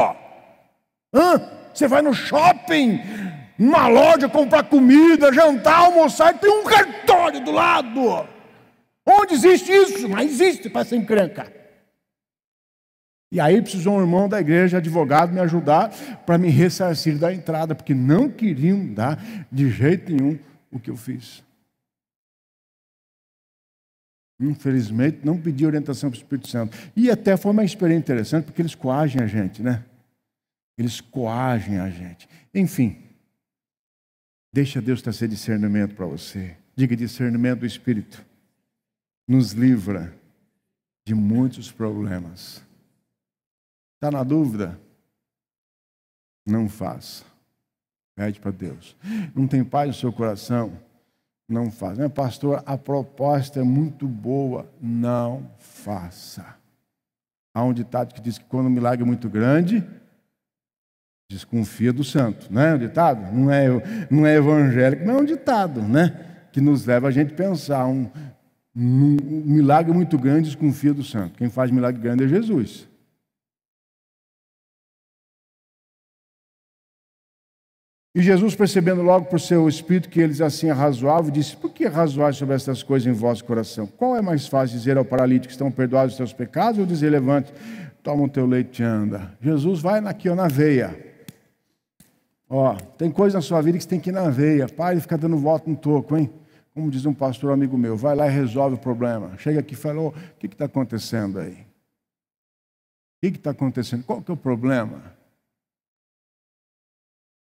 Você vai no shopping, numa loja, comprar comida, jantar, almoçar, e tem um cartório do lado. Onde existe isso? Não existe para ser encrenca. E aí precisou um irmão da igreja, advogado, me ajudar para me ressarcir da entrada, porque não queriam dar de jeito nenhum o que eu fiz. Infelizmente, não pedi orientação para o Espírito Santo. E até foi uma experiência interessante, porque eles coagem a gente, né? Eles coagem a gente. Enfim, deixa Deus trazer discernimento para você. Diga: discernimento do Espírito nos livra de muitos problemas. Está na dúvida? Não faça. Pede para Deus. Não tem paz no seu coração? Não faça. Né, pastor, a proposta é muito boa. Não faça. Há um ditado que diz que quando o milagre é muito grande, desconfia do santo. Não é um ditado? Não é evangélico, não é um ditado, né? Que nos leva a gente a pensar. Um milagre muito grande, desconfia do santo. Quem faz milagre grande é Jesus. E Jesus, percebendo logo por seu espírito que eles assim arrazoavam, disse: por que arrazoais sobre estas coisas em vosso coração? Qual é mais fácil, dizer ao paralítico: estão perdoados os teus pecados, ou dizer: levante, toma o teu leite e anda? Jesus vai aqui, na veia. Tem coisa na sua vida que você tem que ir na veia. Para de ficar dando volta no toco, hein? Como diz um pastor amigo meu, vai lá e resolve o problema. Chega aqui e fala: o que está acontecendo aí? O que está acontecendo? Qual que é o problema?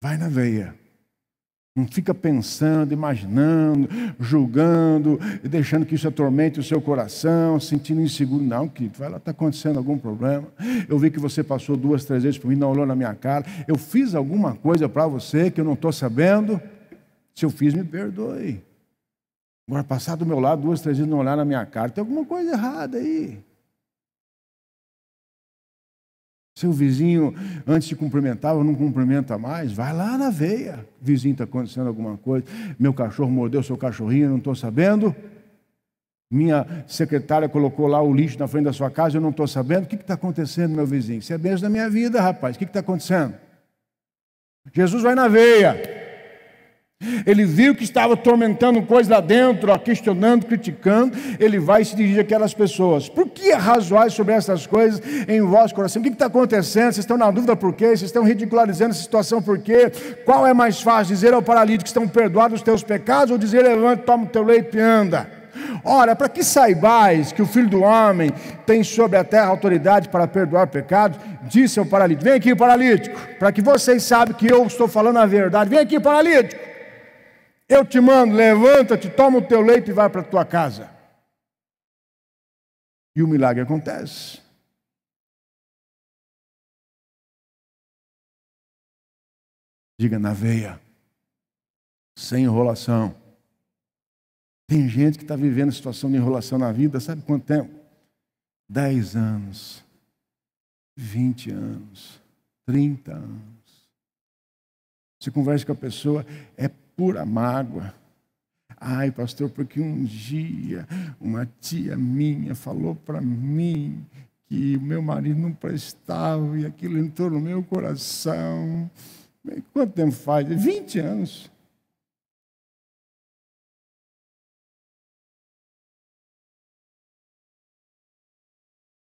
Vai na veia. Não fica pensando, imaginando, julgando, e deixando que isso atormente o seu coração, sentindo inseguro. Não, querido, vai lá, está acontecendo algum problema. Eu vi que você passou 2, 3 vezes por mim, não olhou na minha cara. Eu fiz alguma coisa para você que eu não estou sabendo? Se eu fiz, me perdoe. Agora, passar do meu lado 2, 3 vezes, não olhar na minha cara, tem alguma coisa errada aí. Seu vizinho, antes de cumprimentava, não cumprimenta mais, vai lá na veia. Vizinho, está acontecendo alguma coisa. Meu cachorro mordeu seu cachorrinho, eu não estou sabendo. Minha secretária colocou lá o lixo na frente da sua casa, eu não estou sabendo. O que está acontecendo, meu vizinho? Isso é bênção da minha vida, rapaz. O que está acontecendo? Jesus vai na veia. Ele viu que estava atormentando coisa lá dentro, questionando, criticando. Ele vai e se dirige àquelas pessoas: por que arrazoais sobre essas coisas em vosso coração? O que está acontecendo? Vocês estão na dúvida por quê? Vocês estão ridicularizando essa situação por quê? Qual é mais fácil, dizer ao paralítico: estão perdoados os teus pecados, ou dizer: levante, toma o teu leito e anda? Ora, para que saibais que o Filho do Homem tem sobre a terra autoridade para perdoar pecados, disse ao paralítico: vem aqui, paralítico, para que vocês saibam que eu estou falando a verdade. Vem aqui, paralítico. Eu te mando, levanta-te, toma o teu leito e vai para a tua casa. E o milagre acontece. Diga: na veia, sem enrolação. Tem gente que está vivendo situação de enrolação na vida, sabe quanto tempo? 10 anos, 20 anos, 30 anos. Você conversa com a pessoa, é pura mágoa. Ai, pastor, porque um dia uma tia minha falou para mim que o meu marido não prestava e aquilo entrou no meu coração. Quanto tempo faz? 20 anos.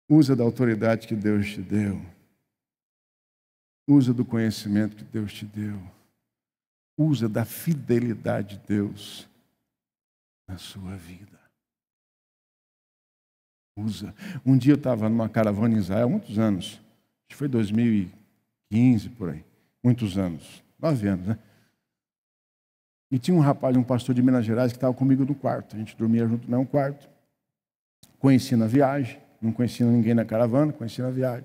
Usa da autoridade que Deus te deu. Usa do conhecimento que Deus te deu. Usa da fidelidade de Deus na sua vida. Usa. Um dia eu estava numa caravana em Israel, há muitos anos. Acho que foi 2015, por aí. Muitos anos. 9 anos, né? E tinha um rapaz, um pastor de Minas Gerais, que estava comigo no quarto. A gente dormia junto no mesmo quarto. Conheci na viagem. Não conhecia ninguém na caravana, conheci na viagem.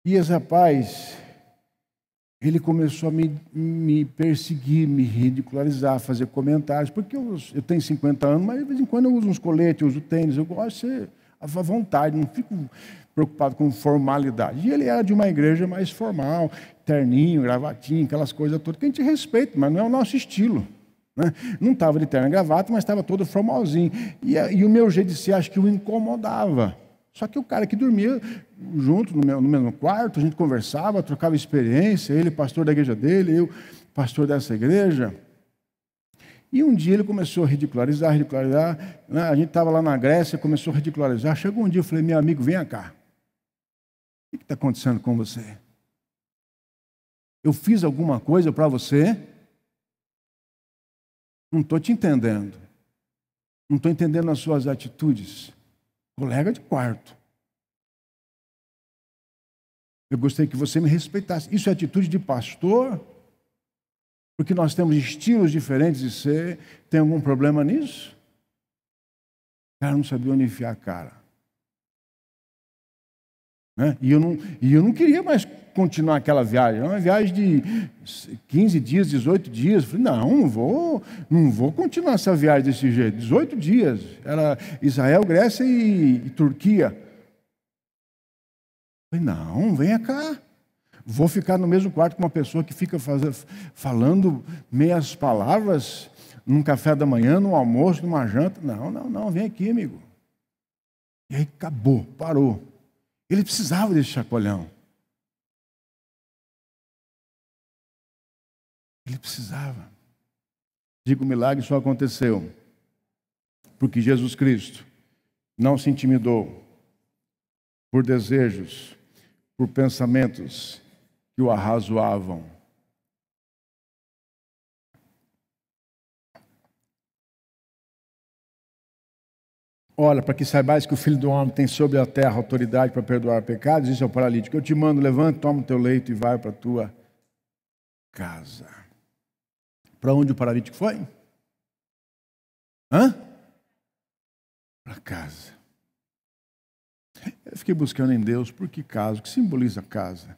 E esse rapaz, ele começou a me perseguir, me ridicularizar, fazer comentários, porque eu tenho 50 anos, mas de vez em quando eu uso uns coletes, eu uso tênis, eu gosto de ser à vontade, não fico preocupado com formalidade. E ele era de uma igreja mais formal, terninho, gravatinho, aquelas coisas todas, que a gente respeita, mas não é o nosso estilo. Né? Não estava de terno e gravata, mas estava todo formalzinho. E o meu jeito de ser, acho que o incomodava. Só que o cara que dormia junto no mesmo quarto, a gente conversava, trocava experiência, ele pastor da igreja dele, eu pastor dessa igreja. E um dia ele começou a ridicularizar, né? A gente estava lá na Grécia, começou a ridicularizar. Chegou um dia, eu falei, meu amigo, venha cá. O que está acontecendo com você? Eu fiz alguma coisa para você? Não estou te entendendo. Não estou entendendo as suas atitudes. Colega de quarto. Eu gostaria que você me respeitasse. Isso é atitude de pastor? Porque nós temos estilos diferentes de ser. Tem algum problema nisso? O cara não sabia onde enfiar a cara. Né? E eu não queria mais continuar aquela viagem. Era uma viagem de 15 dias, 18 dias. Eu falei, não vou continuar essa viagem desse jeito. 18 dias. Era Israel, Grécia e Turquia. Eu falei, não, venha cá. Vou ficar no mesmo quarto com uma pessoa que fica falando meias palavras num café da manhã, num almoço, numa janta. Não, vem aqui, amigo. E aí acabou, parou. Ele precisava desse chacoalhão. Ele precisava. Digo, o milagre só aconteceu porque Jesus Cristo não se intimidou por desejos, por pensamentos que o arrazoavam. Olha, para que saibais que o Filho do Homem tem sobre a terra autoridade para perdoar pecados, disse ao paralítico, eu te mando, levanta, toma o teu leito e vai para a tua casa. Para onde o paralítico foi? Para casa. Eu fiquei buscando em Deus, por que casa? O que simboliza casa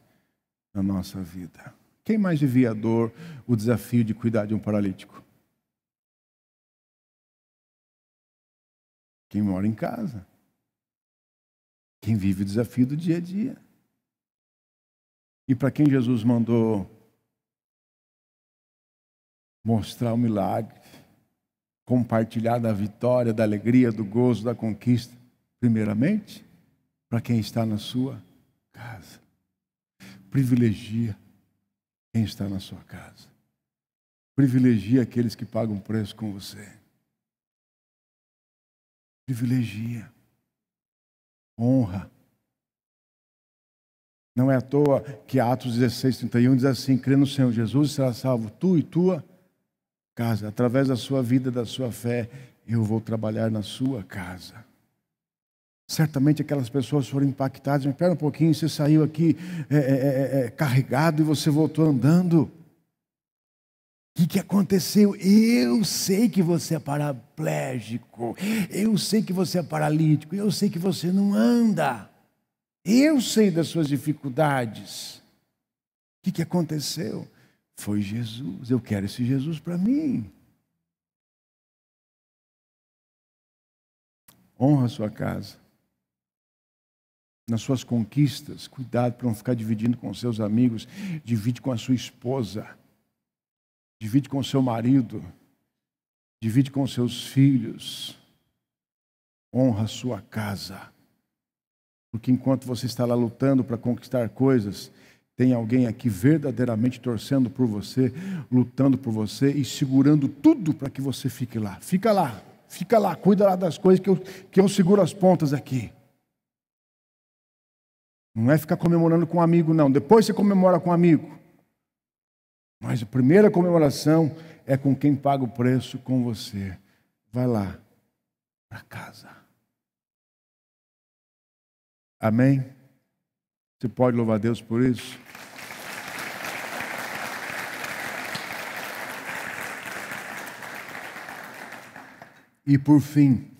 na nossa vida? Quem mais vivia a dor, o desafio de cuidar de um paralítico? Quem mora em casa. Quem vive o desafio do dia a dia. E para quem Jesus mandou mostrar o milagre, compartilhar da vitória, da alegria, do gozo, da conquista, primeiramente, para quem está na sua casa. Privilegia quem está na sua casa. Privilegia aqueles que pagam preço com você. Privilegia. Honra. Não é à toa que Atos 16:31 diz assim, crê no Senhor Jesus e será salvo tu e tua casa. Através da sua vida, da sua fé, eu vou trabalhar na sua casa. Certamente aquelas pessoas foram impactadas. Mas espera um pouquinho, você saiu aqui carregado e você voltou andando. O que aconteceu? Eu sei que você é paraplégico. Eu sei que você é paralítico. Eu sei que você não anda. Eu sei das suas dificuldades. O que aconteceu? Foi Jesus. Eu quero esse Jesus para mim. Honra a sua casa. Nas suas conquistas, cuidado para não ficar dividindo com seus amigos. Divide com a sua esposa. Divide com o seu marido. Divide com os seus filhos. Honra a sua casa. Porque enquanto você está lá lutando para conquistar coisas, tem alguém aqui verdadeiramente torcendo por você, lutando por você e segurando tudo para que você fique lá. Fica lá, cuida lá das coisas que eu seguro as pontas aqui. Não é ficar comemorando com um amigo, não. Depois você comemora com um amigo. Mas a primeira comemoração é com quem paga o preço com você. Vai lá, para casa. Amém? Você pode louvar a Deus por isso? E por fim,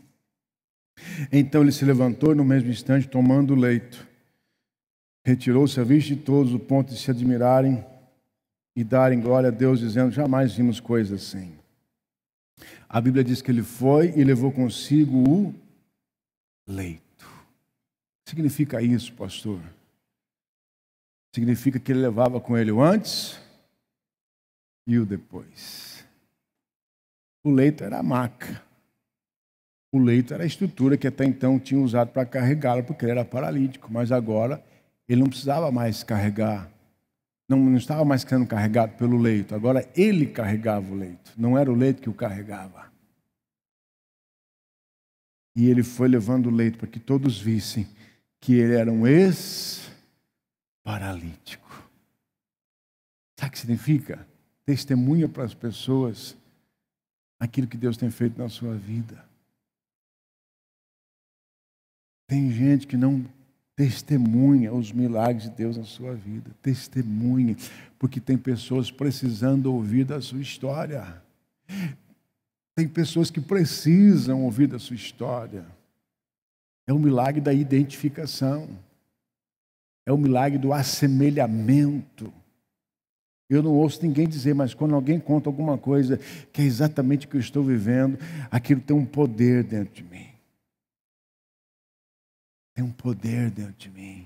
então ele se levantou e no mesmo instante, tomando o leito, retirou-se à vista de todos, o ponto de se admirarem e darem glória a Deus, dizendo, jamais vimos coisa assim. A Bíblia diz que ele foi e levou consigo o leito. O que significa isso, pastor? Significa que ele levava com ele o antes e o depois. O leito era a maca. O leito era a estrutura que até então tinha usado para carregá-lo, porque ele era paralítico, mas agora ele não precisava mais carregar, não estava mais sendo carregado pelo leito, agora ele carregava o leito, não era o leito que o carregava. E ele foi levando o leito para que todos vissem que ele era um ex-paralítico. Sabe o que significa? Testemunha para as pessoas aquilo que Deus tem feito na sua vida. Tem gente que não testemunha os milagres de Deus na sua vida. Testemunha, porque tem pessoas precisando ouvir da sua história. Tem pessoas que precisam ouvir da sua história. É o milagre da identificação. É o milagre do assemelhamento. Eu não ouço ninguém dizer, mas quando alguém conta alguma coisa que é exatamente o que eu estou vivendo, aquilo tem um poder dentro de mim. Tem um poder dentro de mim.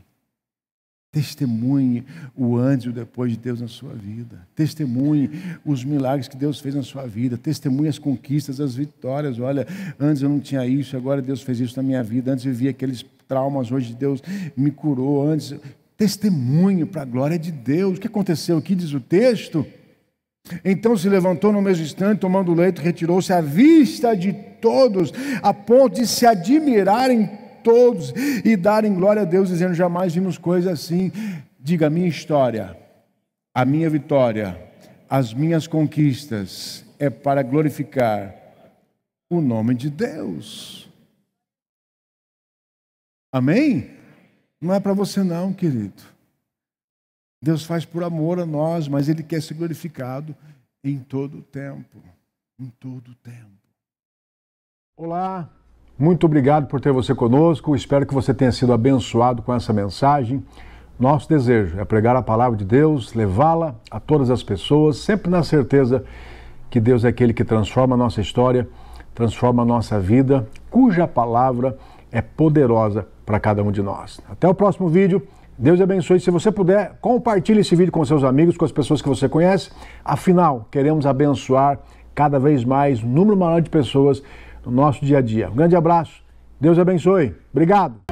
Testemunhe o antes e o depois de Deus na sua vida. Testemunhe os milagres que Deus fez na sua vida. Testemunhe as conquistas, as vitórias. Olha, antes eu não tinha isso, agora Deus fez isso na minha vida. Antes eu vivia aqueles traumas, hoje Deus me curou. Antes, testemunhe para a glória de Deus. O que aconteceu aqui, diz o texto? Então se levantou no mesmo instante, tomando o leito, retirou-se à vista de todos, a ponto de se admirarem todos e darem glória a Deus, dizendo: jamais vimos coisa assim. Diga: a minha história, a minha vitória, as minhas conquistas é para glorificar o nome de Deus. Amém? Não é para você não, querido. Deus faz por amor a nós, mas Ele quer ser glorificado em todo o tempo. Em todo o tempo. Olá. Muito obrigado por ter você conosco. Espero que você tenha sido abençoado com essa mensagem. Nosso desejo é pregar a palavra de Deus, levá-la a todas as pessoas, sempre na certeza que Deus é aquele que transforma a nossa história, transforma a nossa vida, cuja palavra é poderosa para cada um de nós. Até o próximo vídeo. Deus abençoe. Se você puder, compartilhe esse vídeo com seus amigos, com as pessoas que você conhece. Afinal, queremos abençoar cada vez mais um número maior de pessoas no nosso dia a dia. Um grande abraço. Deus abençoe. Obrigado.